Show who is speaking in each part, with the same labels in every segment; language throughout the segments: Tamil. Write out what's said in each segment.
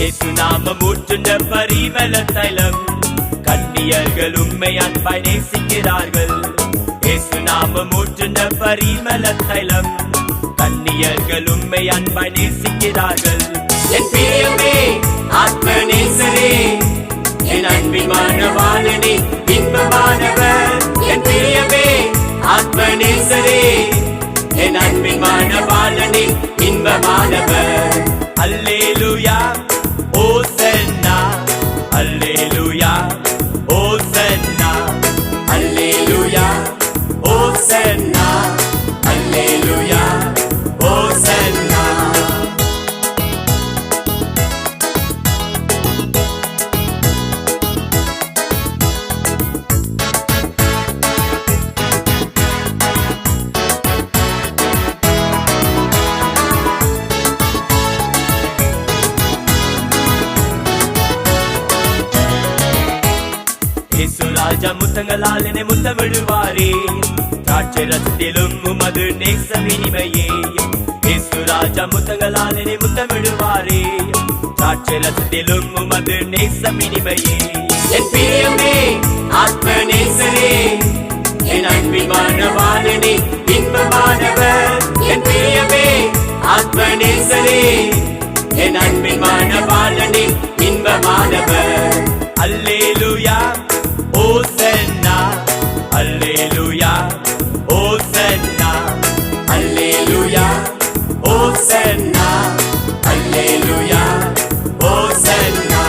Speaker 1: இயேசு நாமம் ஊற்றுண்ட பரிமள தைலம் கன்னியர்கள் உம்மை அன்பாய் நேசிக்கிறார்கள். இயேசு நாமம் ஊற்றுண்ட பரிமள தைலம் கன்னியர்கள் உம்மை அன்பாய் நேசிக்கிறார்கள். என் பிரியமே ஆத்ம நேசரே என் அன்பின் வாழனே இன்பமானவர். என் பிரியமே ஆத்ம நேசரே என் அன்பின் வாழனே இன்பமானவர். அல்லேலூயா ஓசன்னா அல்லேலூயா ஓசன்னா அல்லேலூயா ஓசன்னா அல்லேலூயா ஓசன்னா. இயேசு ராஜா முத்தங்களால் என்னை முத்தமிடுவாரே திராட்சை ரசத்திலும் உமது நேசம் இனிமையே. இயேசு ராஜா முத்தங்களால் என்னை முத்தமிடுவாரே திராட்சை ரசத்திலும் உமது நேசம் இனிமையே. என் பிரியமே ஆத்ம நேசரே என் அன்பின் வாழனே இன்பமானவர். என் பிரியமே ஆத்ம நேசரே என் அன்பின் வாழனே இன்பமானவர். அல்லேலூயா ஓசன்னா அல்லேலூயா ஓசன்னா அல்லேலூயா ஓசன்னா அல்லேலூயா ஓசன்னா.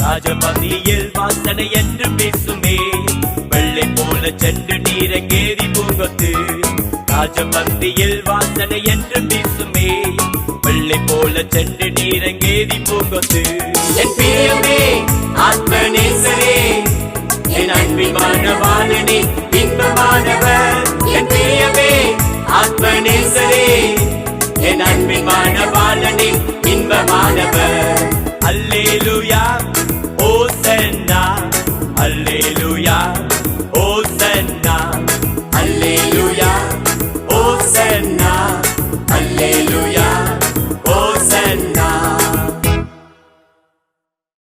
Speaker 1: ராஜபந்தியில் வாசனை என்று பேசுமே வெள்ளை போல சென்று நீரங்கேறி பூங்கொத்து. ராஜபந்தியில் வாசனை என்று பேசுமே வெள்ளை போல சென்று நீரங்கேறி பூங்கொத்து. என் பிரியமே ஆத்ம நேசரே என் அன்பின் வாழனே இன்பமானவர். என் பிரியமே ஆத்ம நேசரே என் அன்பின் வாழனே இன்பமானவர்.